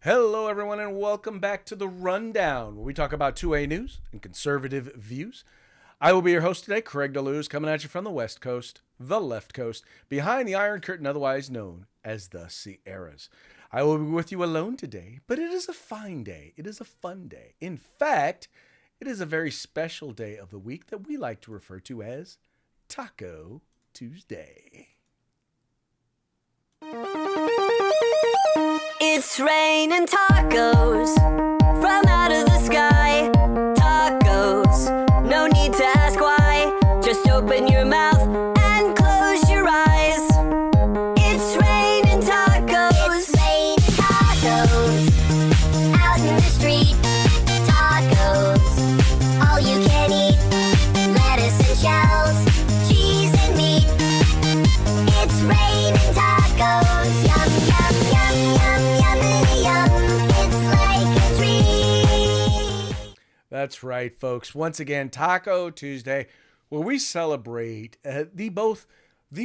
Hello, everyone, and welcome back to The Rundown, where we talk about 2A news and conservative views. I will be your host today, Craig DeLuz, coming at you from the West Coast, the left coast, behind the Iron Curtain, otherwise known as the Sierras. I will be with you alone today, but it is a fine day. It is a fun day. In fact, it is a very special day of the week that we like to refer to as Taco Tuesday. It's raining tacos from out of the sky. Tacos, no need to ask why. Just open your mouth and close your eyes. It's raining tacos. It's raining tacos out in the street. Tacos, all you can eat. Lettuce and shells, cheese and meat. It's raining tacos. Yum, yum, yum, yum, yummity yum. It's like a treat. That's right, folks. Once again, Taco Tuesday, where we celebrate the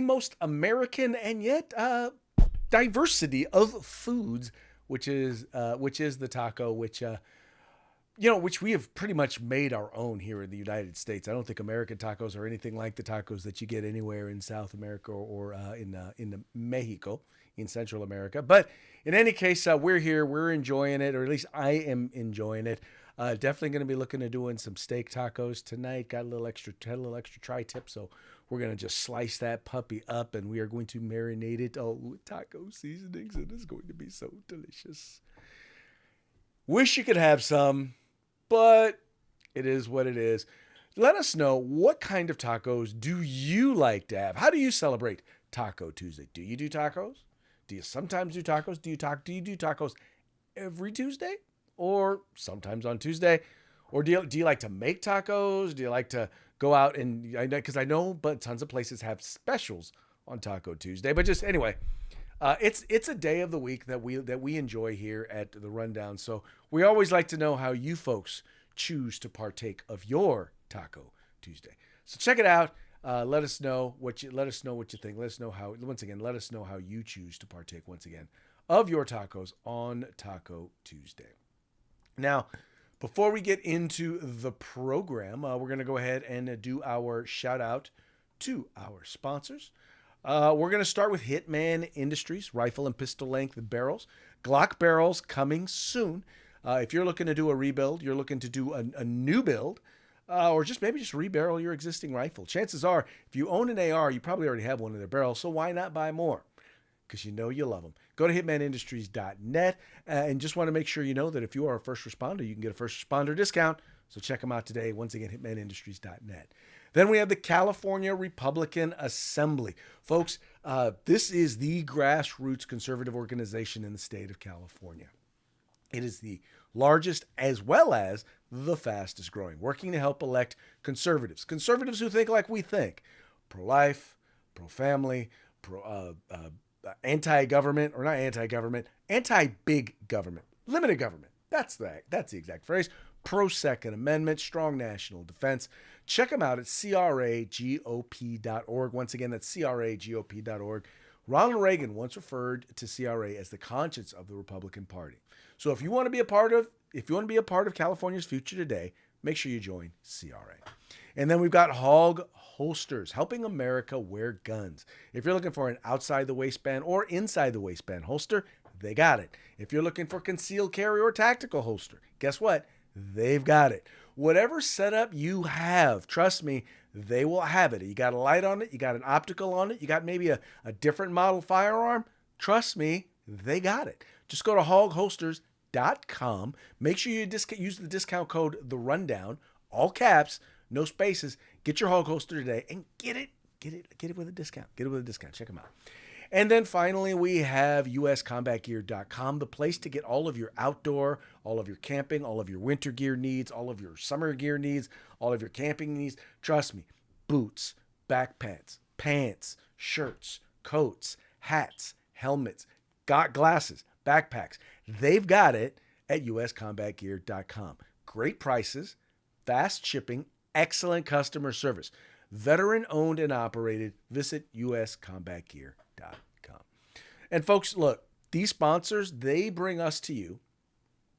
most American and yet diversity of foods, which is the taco, which we have pretty much made our own here in the United States. I don't think American tacos are anything like the tacos that you get anywhere in South America or in Mexico, in Central America. But in any case, we're here, we're enjoying it, or at least I am enjoying it. Definitely going to be looking at doing some steak tacos tonight. Got a little extra tri-tip, so we're going to just slice that puppy up, and we are going to marinate it all with taco seasonings. It is going to be so delicious. Wish you could have some, but it is what it is. Let us know, what kind of tacos do you like to have? How do you celebrate Taco Tuesday? Do you do tacos? Do you sometimes do tacos? Do you do tacos every Tuesday? Or sometimes on Tuesday? Or do you like to make tacos? Do you like to go out and, because I know but tons of places have specials on Taco Tuesday. But just anyway, it's a day of the week that we enjoy here at the Rundown. So we always like to know how you folks choose to partake of your Taco Tuesday. So check it out. Let us know what you think. Let us know let us know how you choose to partake once again of your tacos on Taco Tuesday. Now, before we get into the program, we're going to go ahead and do our shout out to our sponsors. We're going to start with Hitman Industries, rifle and pistol length barrels. Glock barrels coming soon. If you're looking to do a rebuild, you're looking to do a new build, or just rebarrel your existing rifle. Chances are, if you own an AR, you probably already have one of their barrels, so why not buy more? Because you know you love them. Go to hitmanindustries.net and just want to make sure you know that if you are a first responder, you can get a first responder discount. So check them out today. Once again, hitmanindustries.net. Then we have the California Republican Assembly. Folks, this is the grassroots conservative organization in the state of California. It is the largest as well as the fastest growing, working to help elect conservatives. Conservatives who think like we think. Pro-life, pro-family, anti-government, or not anti-government, anti-big government, limited government. That's the exact phrase. Pro-Second Amendment, strong national defense. Check them out at cragop.org. Once again, that's cragop.org. Ronald Reagan once referred to CRA as the conscience of the Republican Party. So if you want to be a part of California's future today, make sure you join CRA. And then we've got Hog Holsters, helping America wear guns. If you're looking for an outside the waistband or inside the waistband holster, they got it. If you're looking for concealed carry or tactical holster, guess what? They've got it. Whatever setup you have, trust me, they will have it. You got a light on it, you got an optical on it, you got maybe a different model firearm, trust me, they got it. Just go to hogholsters.com. Make sure you use the discount code The Rundown, all caps, no spaces. Get your hog holster today and get it with a discount. Get it with a discount. Check them out. And then finally, we have uscombatgear.com, the place to get all of your outdoor, all of your camping, all of your winter gear needs, all of your summer gear needs, all of your camping needs. Trust me, boots, backpacks, pants, shirts, coats, hats, helmets, glasses, backpacks. They've got it at uscombatgear.com. Great prices, fast shipping, excellent customer service. Veteran owned and operated. Visit uscombatgear.com. And folks, look, these sponsors, they bring us to you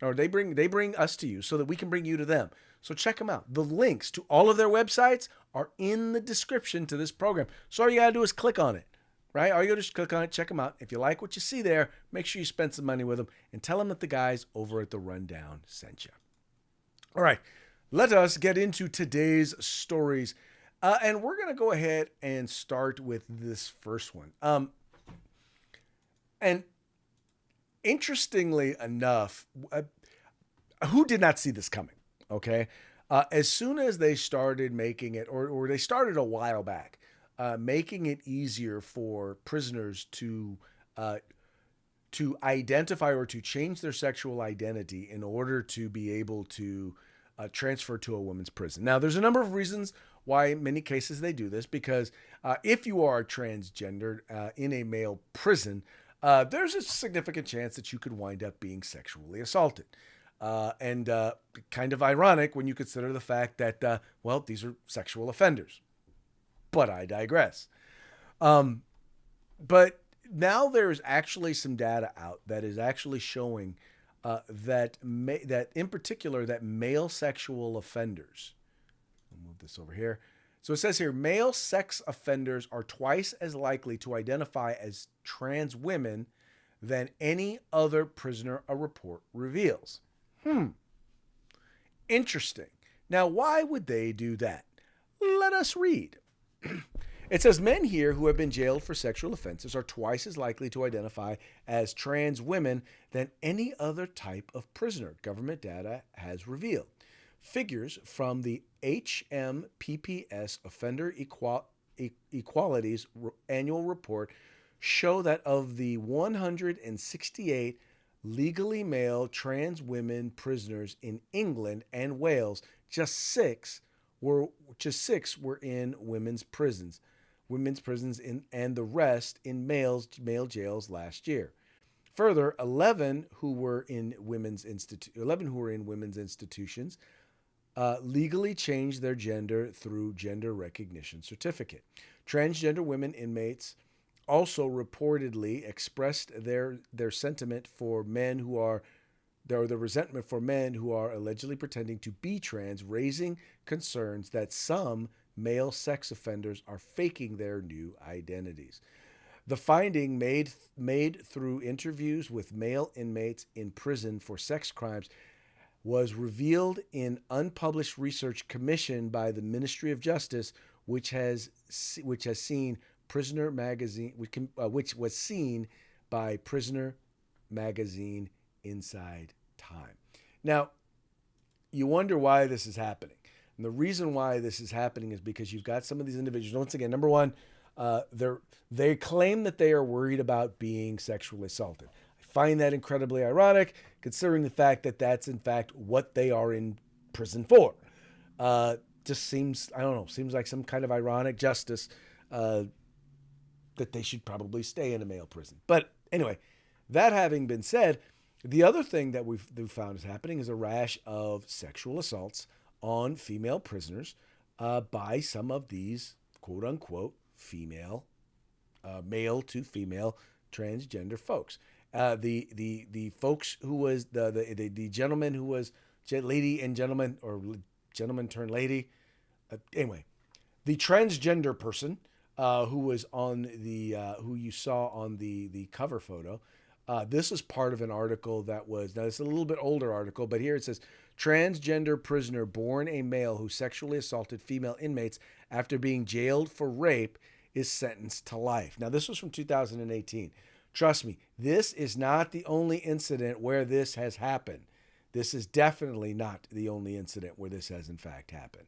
or they bring us to you so that we can bring you to them. So check them out. The links to all of their websites are in the description to this program. So all you got to do is click on it, right? All you got to do is click on it, check them out. If you like what you see there, make sure you spend some money with them and tell them that the guys over at The Rundown sent you. All right, let us get into today's stories. And we're going to go ahead and start with this first one. And interestingly enough, who did not see this coming? Okay. As soon as they started making it, or they started a while back, making it easier for prisoners to identify or to change their sexual identity in order to be able to transfer to a women's prison. Now, there's a number of reasons why in many cases they do this, because if you are transgendered in a male prison, there's a significant chance that you could wind up being sexually assaulted. And kind of ironic when you consider the fact that, well, these are sexual offenders. But I digress. But now there's actually some data out that is actually showing that in particular that male sexual offenders, I'll move this over here. So it says here, male sex offenders are twice as likely to identify as trans women than any other prisoner, a report reveals. Interesting. Now, why would they do that? Let us read. It says men here who have been jailed for sexual offenses are twice as likely to identify as trans women than any other type of prisoner, government data has revealed. Figures from the HMPPS Offender Equalities Annual Report show that of the 168 legally male trans women prisoners in England and Wales, just six were in women's prisons, and the rest in male jails last year. Further, 11 who were in women's institutions legally changed their gender through gender recognition certificate. Transgender women inmates also reportedly expressed their sentiment for men who are the resentment for men who are allegedly pretending to be trans, raising concerns that some male sex offenders are faking their new identities. The finding made through interviews with male inmates in prison for sex crimes was revealed in unpublished research commissioned by the Ministry of Justice, which has seen Prisoner Magazine, which was seen by Prisoner Magazine Inside Time. Now, you wonder why this is happening. And the reason why this is happening is because you've got some of these individuals. Once again, number one, they claim that they are worried about being sexually assaulted. I find that incredibly ironic, considering the fact that that's in fact what they are in prison for. Just seems, I don't know, seems like some kind of ironic justice that they should probably stay in a male prison. But anyway, that having been said, the other thing that we've found is happening is a rash of sexual assaults on female prisoners by some of these quote unquote female, male to female transgender folks. The folks who was the gentleman who was lady and gentleman, or gentleman turned lady. Anyway, the transgender person who was on the who you saw on the cover photo. This is part of an article that was, now it's a little bit older article, but here it says, transgender prisoner born a male who sexually assaulted female inmates after being jailed for rape is sentenced to life. Now, this was from 2018. Trust me, this is not the only incident where this has happened. This is definitely not the only incident where this has in fact happened.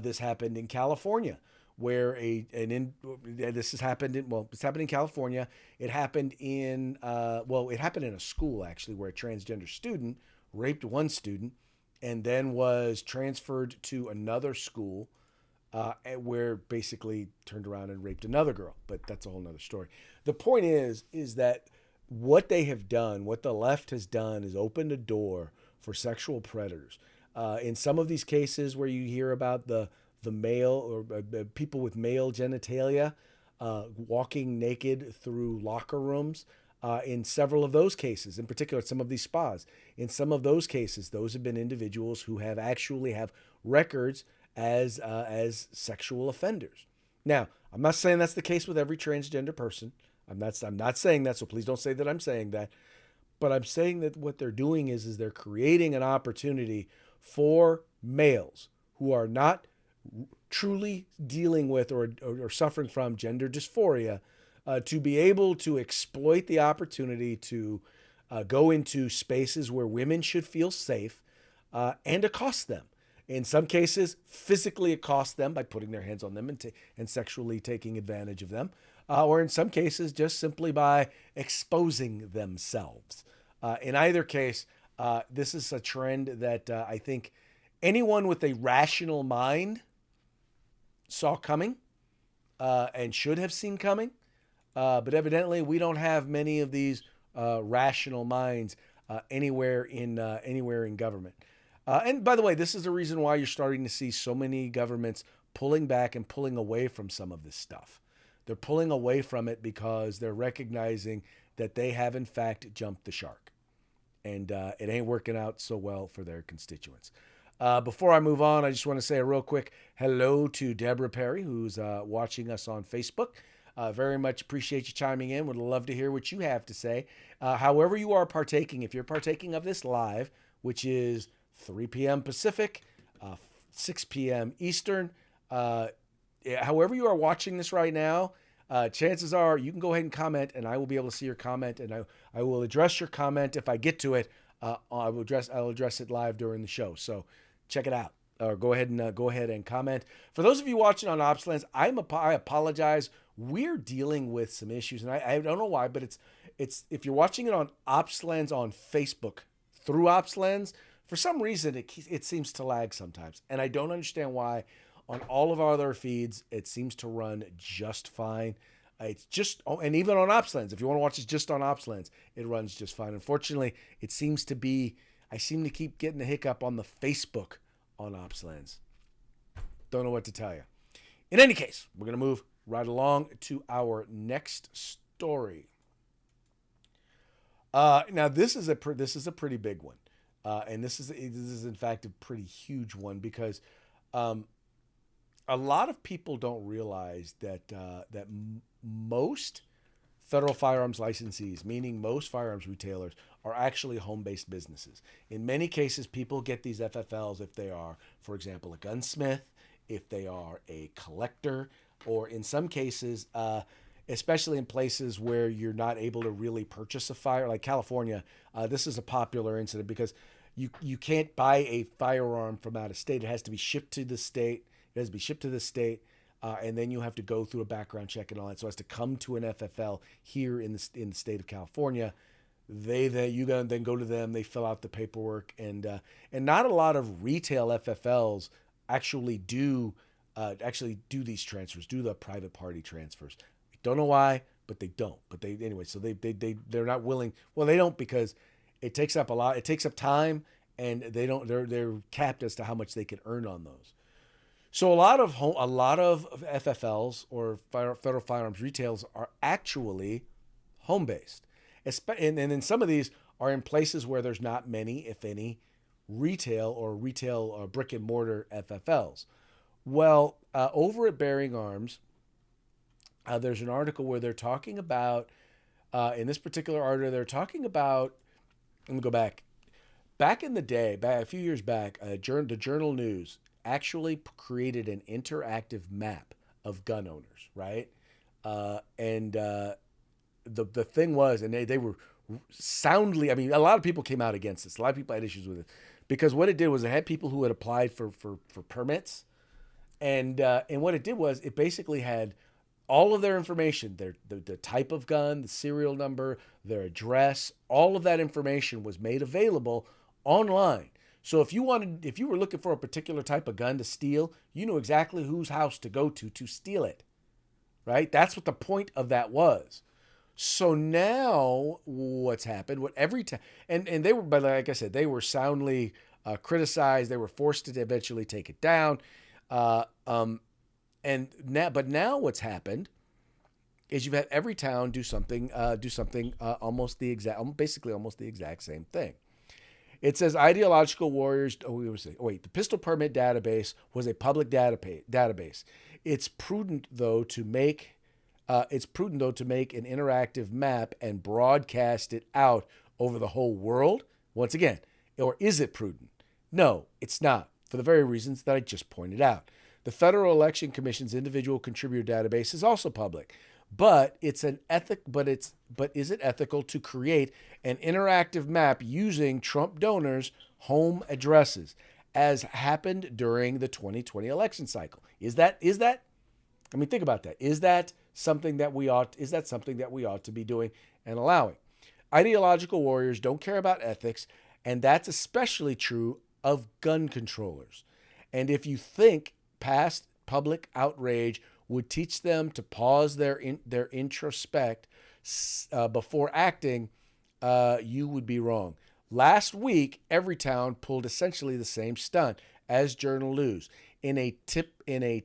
This happened in California, where it's happened in California. It happened in it happened in a school actually, where a transgender student raped one student and then was transferred to another school where basically turned around and raped another girl. But that's a whole nother story. The point is that what they have done, what the left has done, is opened a door for sexual predators. In some of these cases where you hear about the male or people with male genitalia walking naked through locker rooms, In several of those cases, in particular, some of these spas, in some of those cases, those have been individuals who have actually have records as sexual offenders. Now, I'm not saying that's the case with every transgender person. I'm not saying that, so please don't say that I'm saying that. But I'm saying that what they're doing is they're creating an opportunity for males who are not truly dealing with or suffering from gender dysphoria to be able to exploit the opportunity to go into spaces where women should feel safe and accost them. In some cases, physically accost them by putting their hands on them and sexually taking advantage of them. Or in some cases, just simply by exposing themselves. In either case, this is a trend that I think anyone with a rational mind saw coming and should have seen coming. But evidently, we don't have many of these rational minds anywhere in government. And by the way, this is the reason why you're starting to see so many governments pulling back and pulling away from some of this stuff. They're pulling away from it because they're recognizing that they have, in fact, jumped the shark. And it ain't working out so well for their constituents. Before I move on, I just want to say a real quick hello to Deborah Perry, who's watching us on Facebook. Very much appreciate you chiming in. Would love to hear what you have to say. However you are partaking, if you're partaking of this live, which is 3 p.m. Pacific, 6 p.m. Eastern, however you are watching this right now, chances are you can go ahead and comment, and I will be able to see your comment, and I will address your comment if I get to it. I'll address it live during the show. So check it out, or go ahead and comment. For those of you watching on OpsLens, I apologize. We're dealing with some issues, and I don't know why, but it's if you're watching it on OpsLens on Facebook through OpsLens, for some reason it seems to lag sometimes, and I don't understand why. On all of our other feeds, it seems to run just fine. It's just, and even on OpsLens, if you want to watch it just on OpsLens, it runs just fine. Unfortunately, I seem to keep getting a hiccup on the Facebook on OpsLens. Don't know what to tell you. In any case, we're going to move right along to our next story. Now, this is a pretty big one, and this is in fact a pretty huge one because a lot of people don't realize that most federal firearms licensees, meaning most firearms retailers, are actually home-based businesses. In many cases, people get these FFLs if they are, for example, a gunsmith, if they are a collector, or in some cases, especially in places where you're not able to really purchase a fire, like California. This is a popular incident because you can't buy a firearm from out of state. It has to be shipped to the state. It has to be shipped to the state, and then you have to go through a background check and all that. So it has to come to an FFL here in the state of California. You then go to them. They fill out the paperwork, and not a lot of retail FFLs actually do these transfers, do the private party transfers. I don't know why, but they don't. But they anyway. So they're not willing. Well, they don't because it takes up a lot. It takes up time, and they don't. They're capped as to how much they can earn on those. So a lot of FFLs or federal firearms retails are actually home-based. And then some of these are in places where there's not many, if any, retail or brick and mortar FFLs. Well, over at Bearing Arms, there's an article where they're talking about, in this particular article, they're talking about, let me go back. Back in the day, a few years back, the Journal News actually created an interactive map of gun owners, right? And the thing was, and they were soundly, I mean, a lot of people came out against this. A lot of people had issues with it because what it did was it had people who had applied for permits, and what it did was it basically had all of their information, the type of gun, the serial number, their address, all of that information was made available online. So if you were looking for a particular type of gun to steal, you knew exactly whose house to go to steal it, right? That's what the point of that was. So now what's happened? And they were, but like I said, they were soundly criticized. They were forced to eventually take it down. But now what's happened is you've had every town do something basically almost the exact same thing. It says ideological warriors. The pistol permit database was a public database. It's prudent though to make an interactive map and broadcast it out over the whole world. Once again, or is it prudent? No, it's not, for the very reasons that I just pointed out. The Federal Election Commission's individual contributor database is also public, but is it ethical to create an interactive map using Trump donors' home addresses, as happened during the 2020 election cycle? Is that? I mean, think about that. Is that something that we ought to be doing and allowing? Ideological warriors don't care about ethics, and that's especially true of gun controllers. And if you think past public outrage would teach them to pause their introspect before acting, you would be wrong. Last week, Everytown pulled essentially the same stunt as Journal News. In a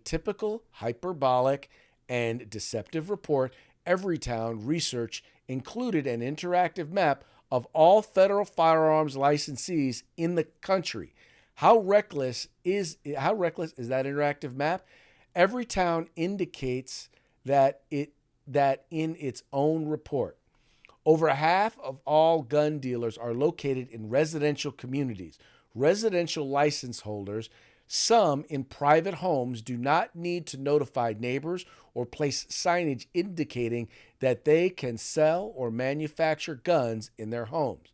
typical hyperbolic and deceptive report, Everytown research included an interactive map of all federal firearms licensees in the country. How reckless is that interactive map? Everytown indicates that in its own report. Over half of all gun dealers are located in residential communities. Residential license holders, some in private homes, do not need to notify neighbors or place signage indicating that they can sell or manufacture guns in their homes.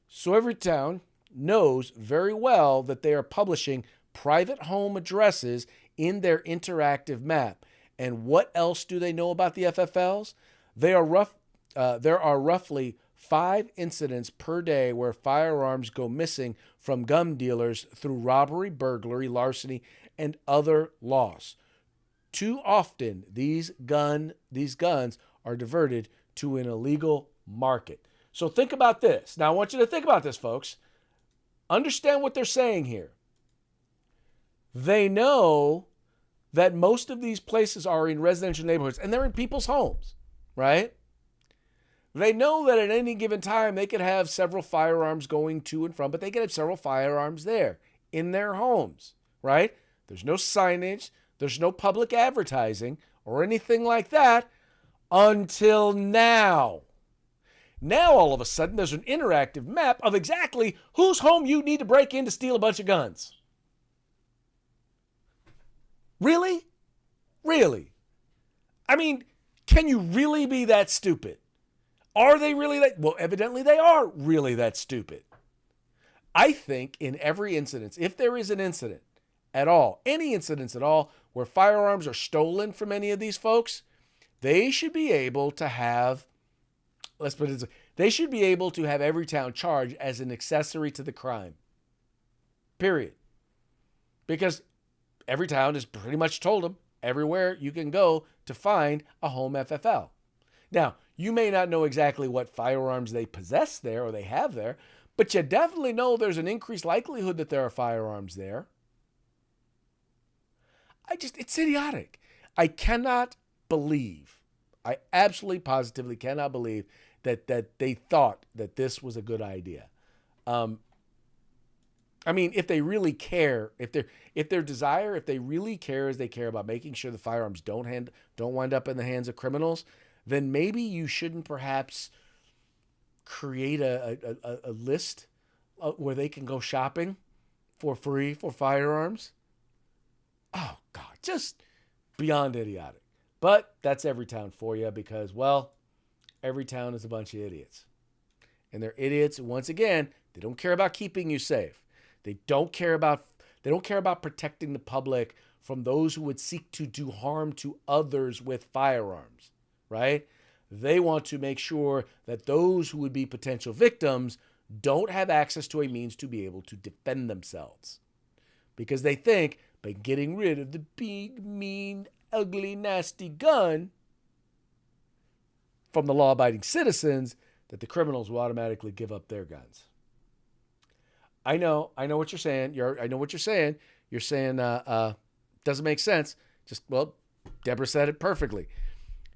So Everytown knows very well that they are publishing private home addresses in their interactive map. And what else do they know about the FFLs? There are roughly 5 incidents per day where firearms go missing from gun dealers through robbery, burglary, larceny, and other loss. Too often, these guns are diverted to an illegal market. So think about this. Now, I want you to think about this, folks. Understand what they're saying here. They know that most of these places are in residential neighborhoods, and they're in people's homes, right? They know that at any given time they could have several firearms going to and from, but they could have several firearms there in their homes, right? There's no signage, there's no public advertising or anything like that until now. Now, all of a sudden, there's an interactive map of exactly whose home you need to break in to steal a bunch of guns. Really? Really? I mean, can you really be that stupid? Are they really that? Well, evidently they are really that stupid. I think in every incident, if there is an incident at all, any incidents at all, where firearms are stolen from any of these folks, they should be able to have, they should be able to have Everytown charged as an accessory to the crime. Period. Because Everytown has pretty much told them everywhere you can go to find a home FFL. Now, you may not know exactly what firearms they possess there or they have there, but you definitely know there's an increased likelihood that there are firearms there. It's idiotic. I absolutely positively cannot believe that they thought that this was a good idea. I mean, if they really care, if they really care as they care about making sure the firearms don't wind up in the hands of criminals, then maybe you shouldn't perhaps create a list where they can go shopping for free for firearms. Oh, God, just beyond idiotic. But that's Everytown for you because, well, Everytown is a bunch of idiots. And they're idiots, once again, they don't care about keeping you safe. They don't care about protecting the public from those who would seek to do harm to others with firearms, right? They want to make sure that those who would be potential victims don't have access to a means to be able to defend themselves. Because they think by getting rid of the big, mean, ugly, nasty gun from the law-abiding citizens, that the criminals will automatically give up their guns. I know what you're saying. I know what you're saying. You're saying doesn't make sense. Deborah said it perfectly.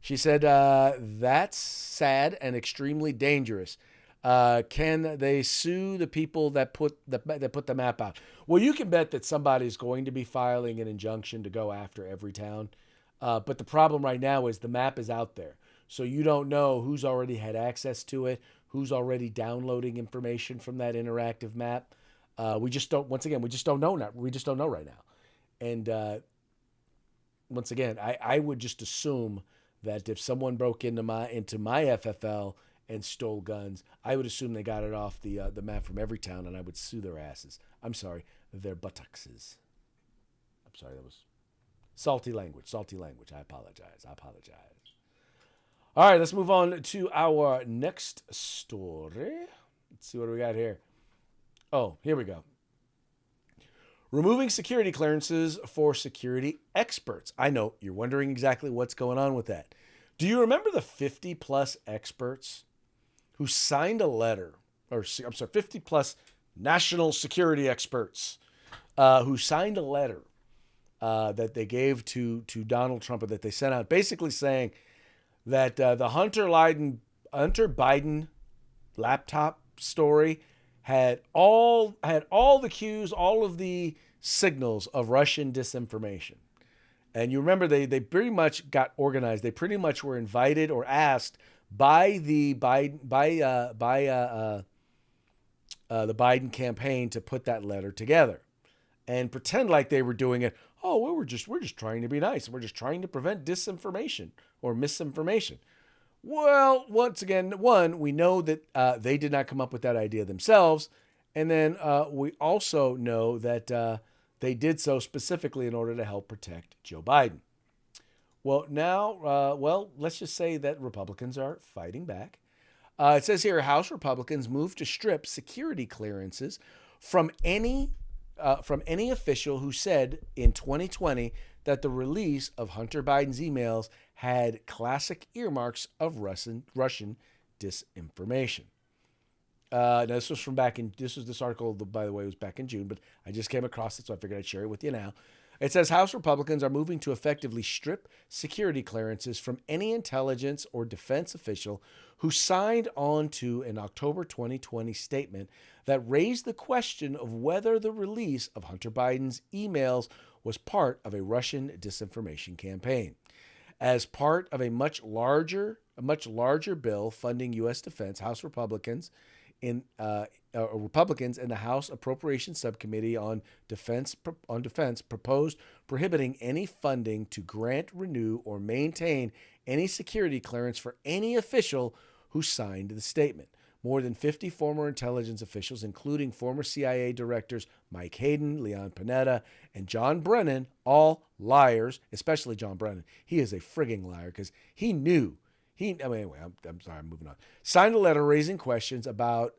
She said, that's sad and extremely dangerous. Can they sue the people that put the map out? Well, you can bet that somebody's going to be filing an injunction to go after every town. But the problem right now is the map is out there. So you don't know who's already had access to it, who's already downloading information from that interactive map. We just don't know. We just don't know right now. And once again, I would just assume that if someone broke into my FFL and stole guns, I would assume they got it off the map from every town, and I would sue their asses. I'm sorry, their buttocks. I'm sorry, that was salty language. I apologize. All right, let's move on to our next story. Let's see what we got here. Oh, here we go. Removing security clearances for security experts. I know you're wondering exactly what's going on with that. Do you remember the 50-plus experts who signed a letter, 50-plus national security experts who signed a letter that they gave to Donald Trump, or that they sent out, basically saying that the Hunter Biden laptop story had all the cues, all of the signals of Russian disinformation. And you remember they pretty much got organized. They pretty much were invited or asked by the Biden campaign to put that letter together and pretend like they were doing it. Oh, we're just trying to be nice. We're just trying to prevent disinformation or misinformation. Well, once again, we know that they did not come up with that idea themselves. And then we also know that they did so specifically in order to help protect Joe Biden. Well, now, let's just say that Republicans are fighting back. It says here, House Republicans moved to strip security clearances from any official who said in 2020 that the release of Hunter Biden's emails had classic earmarks of Russian disinformation. Now this was this article, by the way, was back in June, but I just came across it, so I figured I'd share it with you now. It says House Republicans are moving to effectively strip security clearances from any intelligence or defense official who signed on to an October 2020 statement that raised the question of whether the release of Hunter Biden's emails was part of a Russian disinformation campaign. As part of a much larger bill funding U.S. defense, House Republicans in the House Appropriations Subcommittee on Defense proposed prohibiting any funding to grant, renew, or maintain any security clearance for any official who signed the statement. More than 50 former intelligence officials, including former CIA directors Mike Hayden, Leon Panetta, and John Brennan, all liars, especially John Brennan. He is a frigging liar because he knew. Anyway, I'm sorry, I'm moving on. Signed a letter raising questions about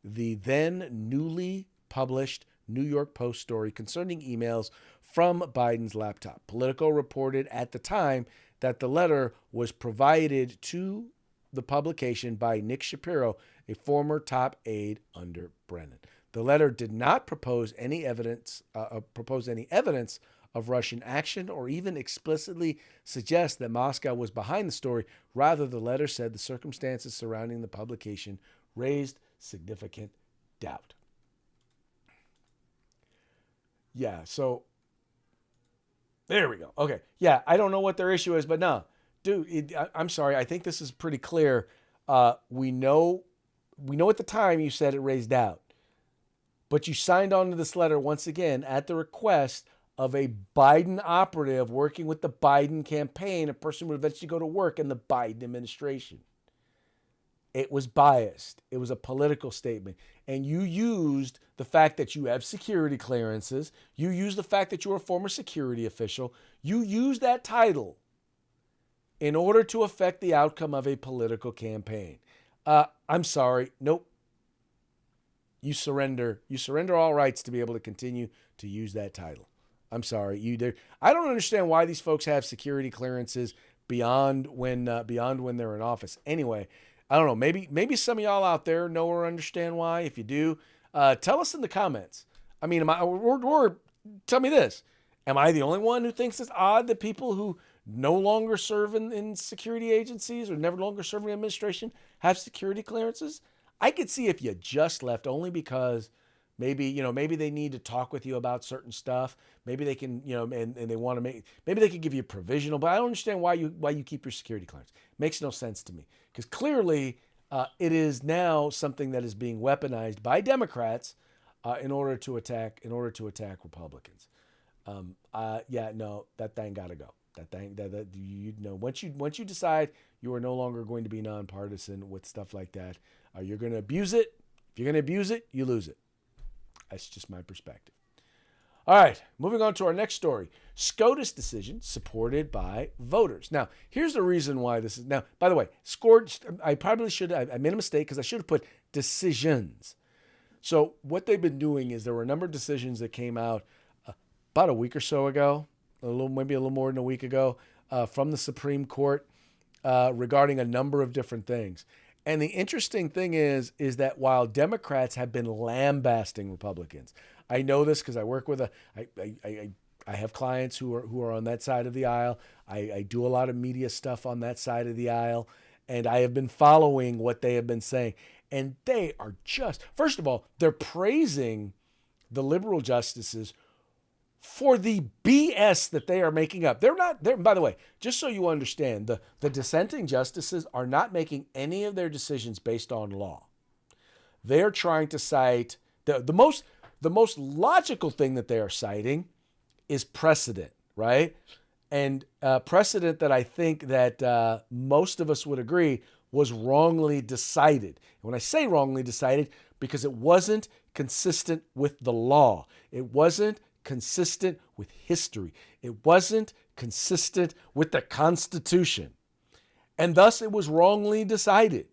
the then newly published New York Post story concerning emails from Biden's laptop. Politico reported at the time that the letter was provided to the publication by Nick Shapiro, a former top aide under Brennan. The letter did not propose any evidence of Russian action or even explicitly suggest that Moscow was behind the story. Rather, the letter said the circumstances surrounding the publication raised significant doubt. Yeah, so there we go. Okay, yeah, I don't know what their issue is, but no, dude, I'm sorry. I think this is pretty clear. We know at the time you said it raised doubt, but you signed on to this letter once again at the request of a Biden operative working with the Biden campaign, a person who would eventually go to work in the Biden administration. It was biased. It was a political statement. And you used the fact that you have security clearances. You used the fact that you're a former security official. You used that title in order to affect the outcome of a political campaign. I'm sorry. Nope. You surrender all rights to be able to continue to use that title. I'm sorry. I don't understand why these folks have security clearances beyond when they're in office. Anyway, I don't know. Maybe some of y'all out there know or understand why. If you do, tell us in the comments. I mean, or tell me this. Am I the only one who thinks it's odd that people who no longer serve in security agencies or never longer serve in administration have security clearances. I could see if you just left only because maybe they need to talk with you about certain stuff. Maybe they can, and they want to maybe they could give you a provisional, but I don't understand why you keep your security clearance. It makes no sense to me because clearly it is now something that is being weaponized by Democrats in order to attack Republicans. That thing got to go. That thing once you decide you are no longer going to be nonpartisan with stuff like that, you're going to abuse it. If you're going to abuse it, you lose it. That's just my perspective. All right, moving on to our next story. SCOTUS decision supported by voters. Now, here's the reason why this is. Now, by the way, I probably should. I made a mistake because I should have put decisions. So what they've been doing is there were a number of decisions that came out about a week or so ago, maybe a little more than a week ago, from the Supreme Court regarding a number of different things. And the interesting thing is that while Democrats have been lambasting Republicans, I know this because I work with I have clients who are on that side of the aisle. I do a lot of media stuff on that side of the aisle, and I have been following what they have been saying. And they are first of all, they're praising the liberal justices for the BS that they are making up. By the way, just so you understand, the dissenting justices are not making any of their decisions based on law. They're trying to cite the most logical thing that they are citing is precedent, right? And precedent that I think that most of us would agree was wrongly decided. And when I say wrongly decided, because it wasn't consistent with the law. It wasn't consistent with history. It wasn't consistent with the Constitution. And thus it was wrongly decided,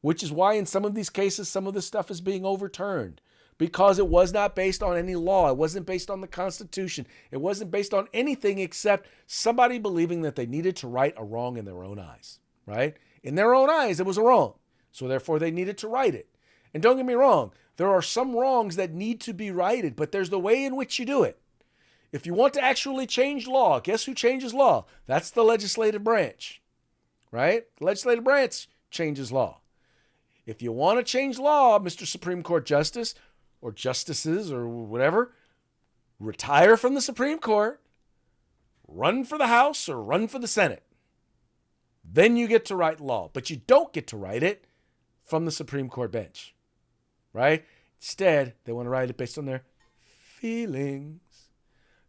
which is why in some of these cases, some of this stuff is being overturned because it was not based on any law. It wasn't based on the Constitution. It wasn't based on anything except somebody believing that they needed to right a wrong in their own eyes, right? In their own eyes, it was a wrong. So therefore they needed to right it. And don't get me wrong, there are some wrongs that need to be righted, but there's the way in which you do it. If you want to actually change law, guess who changes law? That's the legislative branch, right? The legislative branch changes law. If you want to change law, Mr. Supreme Court Justice or justices or whatever, retire from the Supreme Court, run for the House or run for the Senate. Then you get to write law, but you don't get to write it from the Supreme Court bench. Right? Instead, they want to write it based on their feelings.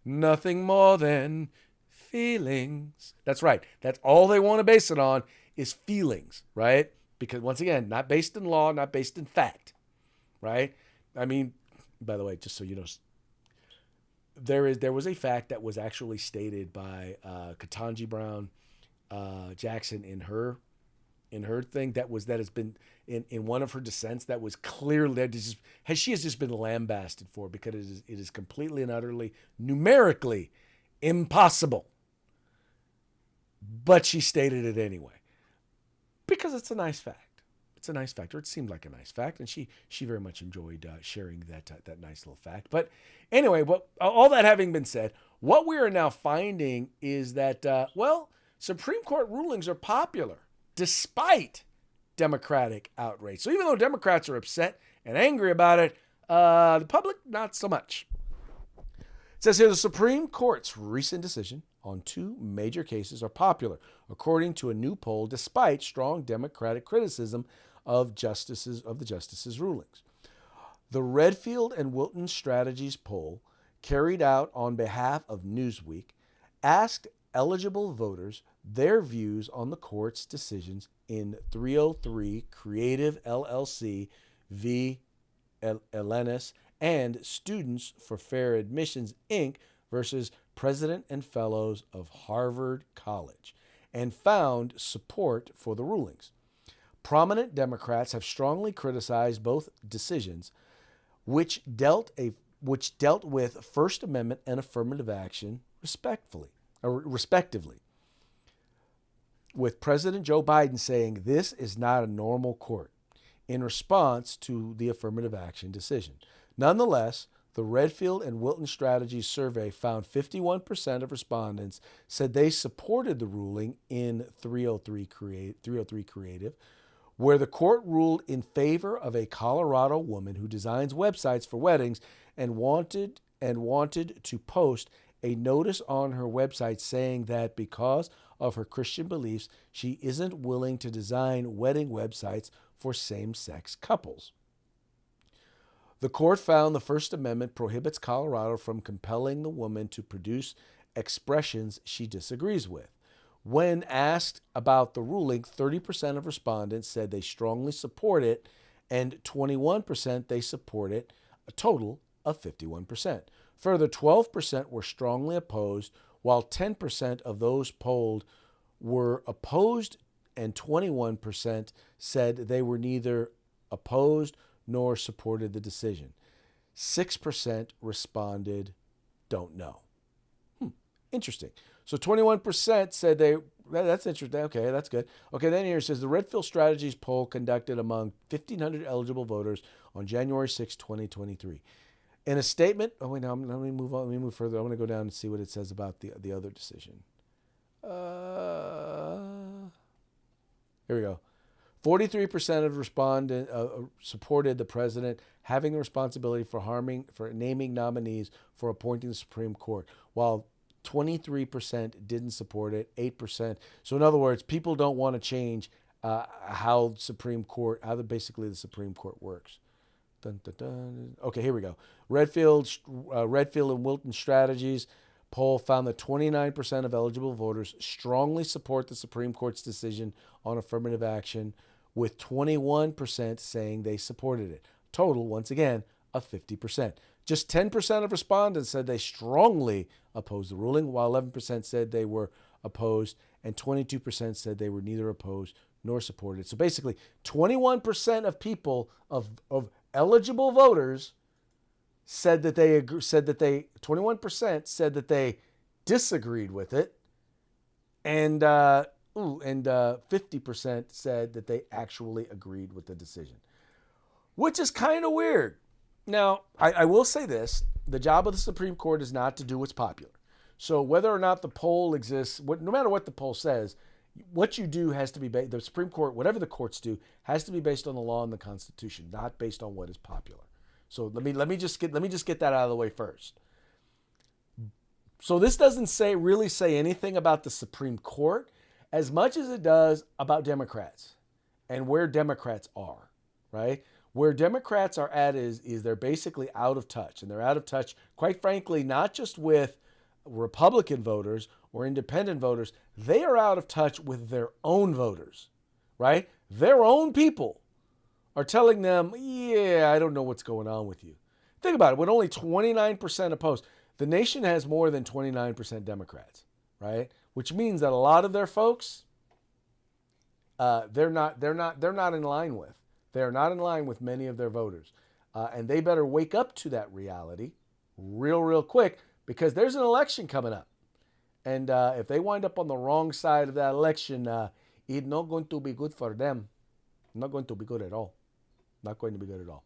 Nothing more than feelings. That's right. That's all they want to base it on is feelings, right? Because once again, not based in law, not based in fact, right? I mean, by the way, just so you know, there was a fact that was actually stated by Ketanji Brown Jackson in her thing that has been in one of her dissents that was clearly she has just been lambasted for because it is completely and utterly numerically impossible. But she stated it anyway because it's a nice fact. It's a nice fact, or it seemed like a nice fact, and she very much enjoyed sharing that nice little fact. But anyway, all that having been said, what we are now finding is that Supreme Court rulings are popular despite Democratic outrage. So even though Democrats are upset and angry about it, the public, not so much. It says here, the Supreme Court's recent decision on two major cases are popular, according to a new poll, despite strong Democratic criticism of the justices' rulings. The Redfield and Wilton Strategies poll, carried out on behalf of Newsweek, asked eligible voters their views on the court's decisions in 303 Creative LLC v. Elenis and Students for Fair Admissions, Inc. versus President and Fellows of Harvard College, and found support for the rulings. Prominent Democrats have strongly criticized both decisions, which dealt with First Amendment and affirmative action respectively, with President Joe Biden saying this is not a normal court in response to the affirmative action decision. Nonetheless, The Redfield and Wilton Strategies survey found 51% of respondents said they supported the ruling in 303 Creative, where the court ruled in favor of a Colorado woman who designs websites for weddings and wanted to post a notice on her website saying that because of her Christian beliefs, she isn't willing to design wedding websites for same-sex couples. The court found the First Amendment prohibits Colorado from compelling the woman to produce expressions she disagrees with. When asked about the ruling, 30% of respondents said they strongly support it, and 21% they support it, a total of 51%. Further, 12% were strongly opposed, while 10% of those polled were opposed, and 21% said they were neither opposed nor supported the decision. 6% responded, don't know. Interesting. So 21% said that's interesting. Okay, that's good. Okay, then here it says the Redfield Strategies poll conducted among 1,500 eligible voters on January 6, 2023. In a statement, let me move on. Let me move further. I want to go down and see what it says about the other decision. Here we go. 43% of respondents supported the president having the responsibility for naming nominees for appointing the Supreme Court, while 23% didn't support it, 8%. So in other words, people don't want to change how the Supreme Court works. Dun, dun, dun. Okay, here we go. Redfield and Wilton Strategies poll found that 29% of eligible voters strongly support the Supreme Court's decision on affirmative action, with 21% saying they supported it. Total, once again, of 50%. Just 10% of respondents said they strongly opposed the ruling, while 11% said they were opposed, and 22% said they were neither opposed nor supported it. So basically, 21% of people, of eligible voters, said that 21% said that they disagreed with it, and 50% said that they actually agreed with the decision, which is kind of weird. Now, I will say this. The job of the Supreme Court is not to do what's popular. So whether or not the poll exists, no matter what the poll says, what you do has to be the Supreme Court, whatever the courts do, has to be based on the law and the Constitution, not based on what is popular. So let me just get that out of the way first. So this doesn't really say anything about the Supreme Court as much as it does about Democrats and where Democrats are, right? Where Democrats are at is they're basically out of touch. And they're out of touch, quite frankly, not just with Republican voters or independent voters. They are out of touch with their own voters, right? Their own people are telling them, yeah, I don't know what's going on with you. Think about it. When only 29% opposed, the nation has more than 29% Democrats, right? Which means that a lot of their folks, they're not in line with. They're not in line with many of their voters. And they better wake up to that reality real quick, because there's an election coming up. And if they wind up on the wrong side of that election, it's not going to be good for them. Not going to be good at all. Not going to be good at all.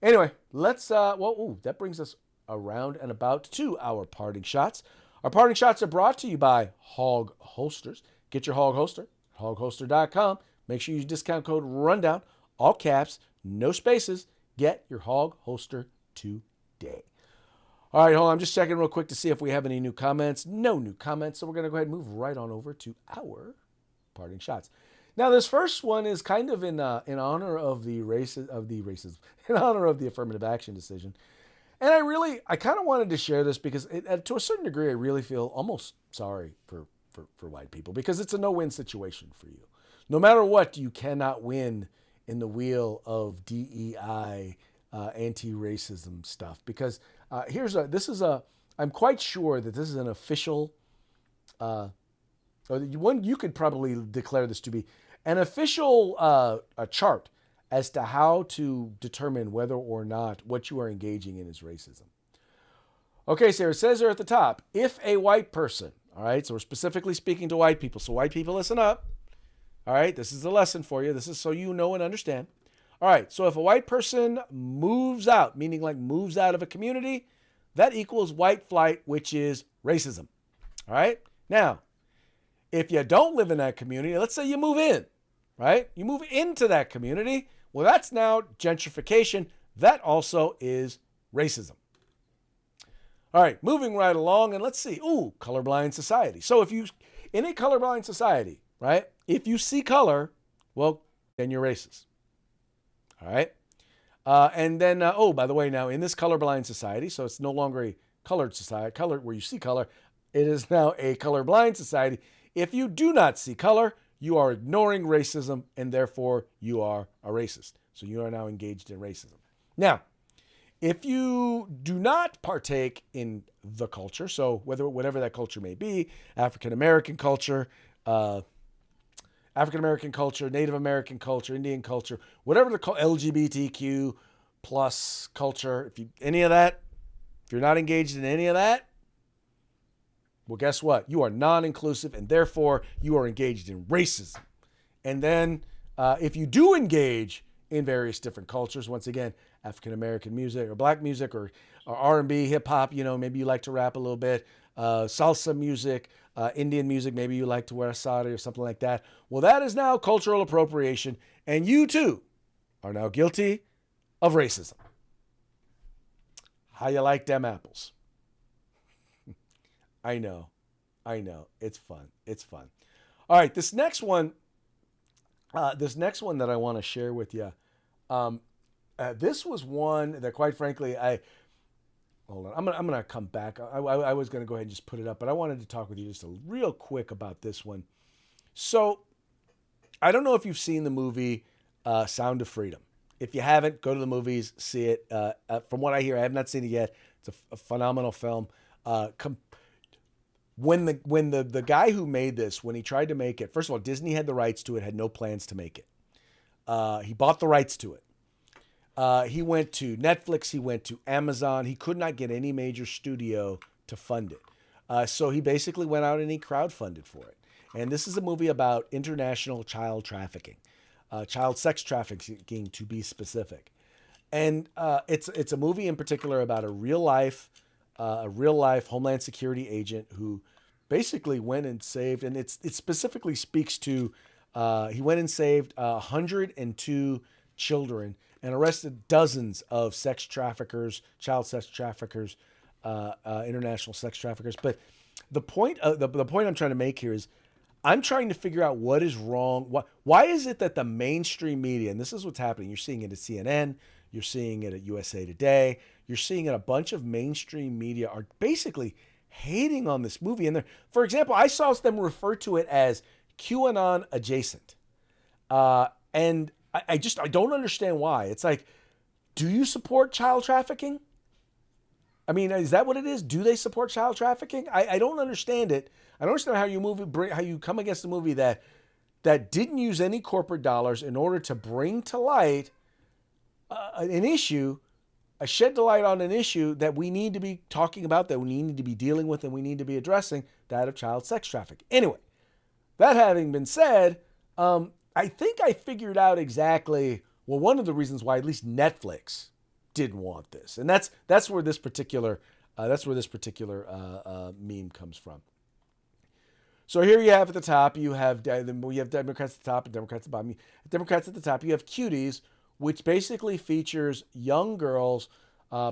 Anyway, let's, that brings us around and about to our parting shots. Our parting shots are brought to you by Hog Holsters. Get your Hog Holster, hogholster.com. Make sure you use discount code RUNDOWN, all caps, no spaces. Get your Hog Holster today. All right, hold on. I'm just checking real quick to see if we have any new comments. No new comments, so we're going to go ahead and move right on over to our parting shots. Now, this first one is kind of in honor of the in honor of the affirmative action decision. And I kind of wanted to share this because to a certain degree, I really feel almost sorry for white people, because it's a no-win situation for you. No matter what, you cannot win in the wheel of DEI, anti-racism stuff. Because I'm quite sure that this is an official, you could probably declare this to be an official chart as to how to determine whether or not what you are engaging in is racism. Okay, so it says there at the top, if a white person, all right, so we're specifically speaking to white people. So white people, listen up. All right, this is a lesson for you. This is so you know and understand. All right, so if a white person moves out, meaning like moves out of a community, that equals white flight, which is racism. All right? Now, if you don't live in that community, let's say you move in, right? You move into that community. Well, that's now gentrification. That also is racism. All right, moving right along, and let's see. Ooh, colorblind society. So if you, in a colorblind society, right, if you see color, well, then you're racist. All right? And then, oh, by the way, now in this colorblind society, so it's no longer a colored society, color where you see color, it is now a colorblind society. If you do not see color, you are ignoring racism, and therefore you are a racist. So you are now engaged in racism. Now, if you do not partake in the culture, so whatever that culture may be, African American culture, Native American culture, Indian culture, whatever the LGBTQ plus culture, if you any of that, if you're not engaged in any of that, well, guess what? You are non-inclusive, and therefore you are engaged in racism. And then if you do engage in various different cultures, once again, African American music or black music or R&B, hip hop, maybe you like to rap a little bit, salsa music, Indian music, maybe you like to wear a sari or something like that. Well, that is now cultural appropriation, and you too are now guilty of racism. How you like them apples? I know. It's fun. All right, this next one that I want to share with you, this was one that, quite frankly, hold on. I'm gonna come back. I was gonna go ahead and just put it up, but I wanted to talk with you just real quick about this one. So, I don't know if you've seen the movie Sound of Freedom. If you haven't, go to the movies, see it. From what I hear, I have not seen it yet. It's a phenomenal film. When the guy who made this, when he tried to make it, first of all, Disney had the rights to it, had no plans to make it. He bought the rights to it. He went to Netflix, he went to Amazon. He could not get any major studio to fund it. So he basically went out and he crowdfunded for it. And this is a movie about international child trafficking, child sex trafficking to be specific. And it's a movie in particular about a real life Homeland Security agent who basically went and saved, and it specifically speaks to, he went and saved 102 children and arrested dozens of sex traffickers, child sex traffickers, international sex traffickers. But the point I'm trying to make here is, I'm trying to figure out what is wrong. Why is it that the mainstream media, and this is what's happening, you're seeing it at CNN, you're seeing it at USA Today, you're seeing it, a bunch of mainstream media are basically hating on this movie. And for example, I saw them refer to it as QAnon adjacent. And I don't understand why. It's like, do you support child trafficking? I mean, is that what it is? Do they support child trafficking? I don't understand it. I don't understand how you come against a movie that didn't use any corporate dollars in order to bring to light an issue, shed the light on an issue that we need to be talking about, that we need to be dealing with, and we need to be addressing, that of child sex trafficking. Anyway, that having been said, I think I figured out exactly, well, one of the reasons why at least Netflix didn't want this, and that's where this particular meme comes from. So here you have at the top, you have Democrats at the top and Democrats at the bottom. Democrats at the top, you have Cuties, which basically features young girls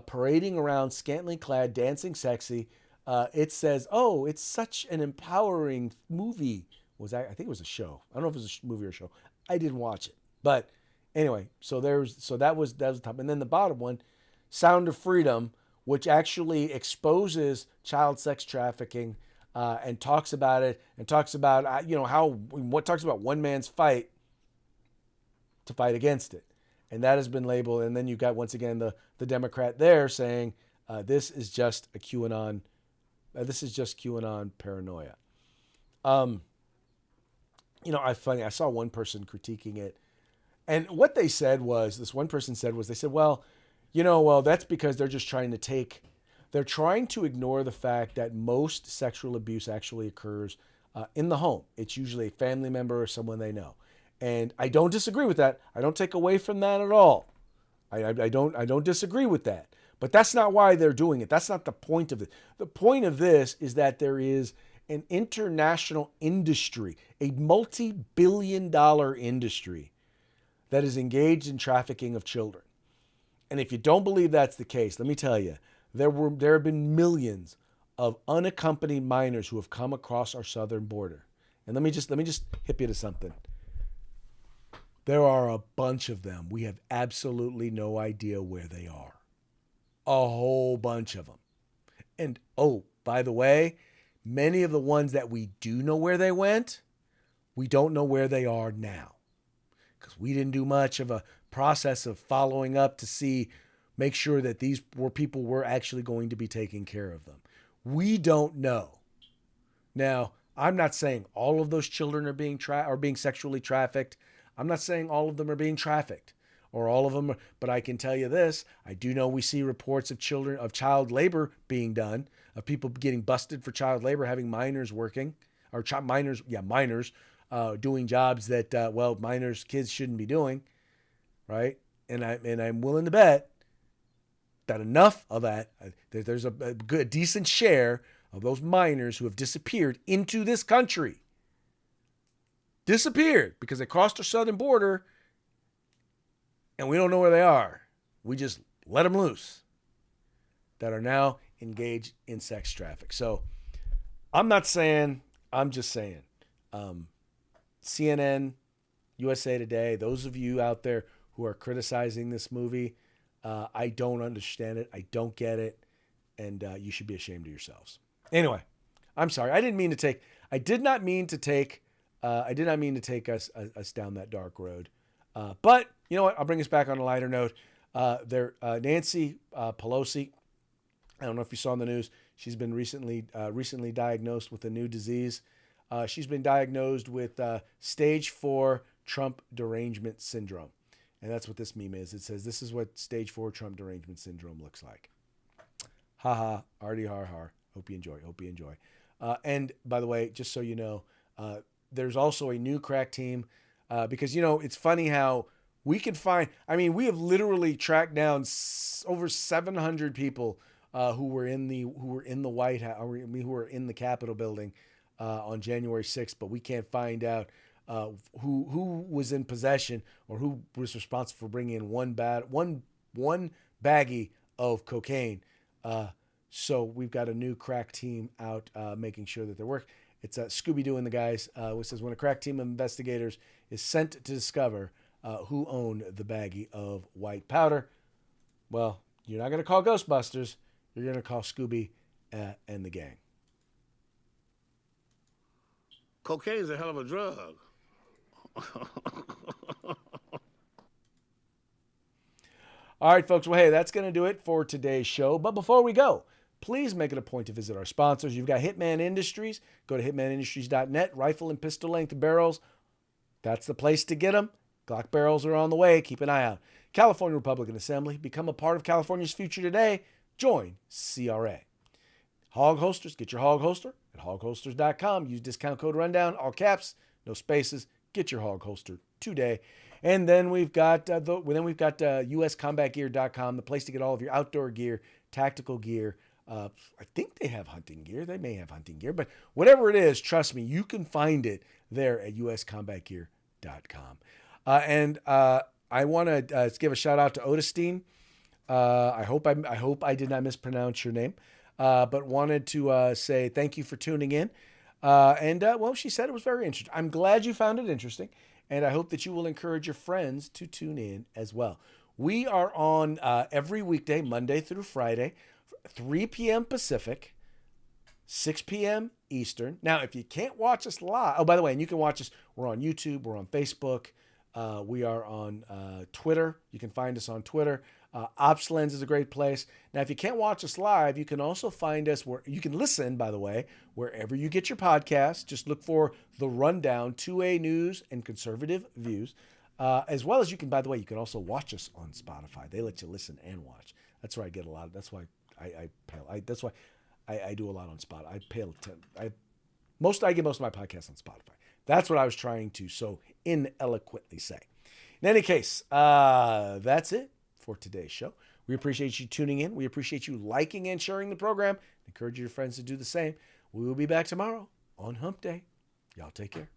parading around, scantily clad, dancing sexy. It says, "Oh, it's such an empowering movie." I think it was a show. I don't know if it was a movie or a show. I didn't watch it, but anyway. So that was the top, and then the bottom one, Sound of Freedom, which actually exposes child sex trafficking and talks about it, and talks about talks about one man's fight to fight against it. And that has been labeled. And then you've got, once again, the Democrat there saying, this is just a QAnon. This is just QAnon paranoia. I saw one person critiquing it. And what they said was, they said, well, that's because they're just trying to ignore the fact that most sexual abuse actually occurs in the home. It's usually a family member or someone they know. And I don't disagree with that. I don't take away from that at all. I don't disagree with that. But that's not why they're doing it. That's not the point of it. The point of this is that there is an international industry, a multi-billion-dollar industry that is engaged in trafficking of children. And if you don't believe that's the case, let me tell you, there have been millions of unaccompanied minors who have come across our southern border. And let me just hip you to something. There are a bunch of them. We have absolutely no idea where they are. A whole bunch of them. And oh, by the way, many of the ones that we do know where they went, we don't know where they are now. Because we didn't do much of a process of following up to make sure that these people were actually going to be taking care of them. We don't know. Now, I'm not saying all of those children are being sexually trafficked. I'm not saying all of them are being trafficked or all of them, but I can tell you this. I do know we see reports of child labor being done, of people getting busted for child labor, having minors working, or minors doing jobs that, kids shouldn't be doing, right? And I'm willing to bet that enough of that there's a good, decent share of those minors who have disappeared into this country. Disappeared because they crossed our southern border and we don't know where they are. We just let them loose, that are now engaged in sex traffic. So I'm just saying, CNN, USA Today, those of you out there who are criticizing this movie, I don't understand it. I don't get it. And you should be ashamed of yourselves. Anyway, I'm sorry. I did not mean to take us down that dark road. But you know what? I'll bring us back on a lighter note. Nancy Pelosi, I don't know if you saw in the news, she's been recently diagnosed with a new disease. She's been diagnosed with stage 4 Trump derangement syndrome. And that's what this meme is. It says, this is what stage 4 Trump derangement syndrome looks like. Ha ha, arty har har. Hope you enjoy. And by the way, just so you know, there's also a new crack team because, it's funny how we can find, we have literally tracked down over 700 people who were in the White House, who were in the Capitol building on January 6th, but we can't find out who was in possession or who was responsible for bringing in one baggie of cocaine. So we've got a new crack team out making sure that they're working. It's Scooby-Doo and the guys, which says when a crack team of investigators is sent to discover who owned the baggie of white powder. Well, you're not going to call Ghostbusters. You're going to call Scooby and the gang. Cocaine is a hell of a drug. All right, folks. Well, hey, that's going to do it for today's show. But before we go, please make it a point to visit our sponsors. You've got Hitman Industries. Go to hitmanindustries.net. Rifle and pistol length barrels. That's the place to get them. Glock barrels are on the way. Keep an eye out. California Republican Assembly. Become a part of California's future today. Join CRA. Hog Holsters. Get your Hog Holster at hogholsters.com. Use discount code RUNDOWN. All caps. No spaces. Get your Hog Holster today. And then we've got USCombatGear.com, the place to get all of your outdoor gear, tactical gear. I think they have hunting gear. They may have hunting gear, but whatever it is, trust me, you can find it there at USCombatGear.com. And I want to give a shout out to Otis. I hope I did not mispronounce your name, but wanted to say thank you for tuning in. Well, she said it was very interesting. I'm glad you found it interesting, and I hope that you will encourage your friends to tune in as well. We are on every weekday, Monday through Friday, 3 p.m. Pacific, 6 p.m. Eastern. Now, if you can't watch us live, oh, by the way, and you can watch us, we're on YouTube, we're on Facebook, we are on Twitter. You can find us on Twitter. OpsLens is a great place. Now, if you can't watch us live, you can also find us where you can listen, by the way, wherever you get your podcasts. Just look for The Rundown, 2A News and Conservative Views. As well as you can, by the way, you can also watch us on Spotify. They let you listen and watch. That's where I get a lot. That's why I that's why I do a lot on Spotify. I get most of my podcasts on Spotify. That's what I was trying to so ineloquently say. In any case, that's it for today's show. We appreciate you tuning in. We appreciate you liking and sharing the program. Encourage your friends to do the same. We will be back tomorrow on Hump Day. Y'all take care.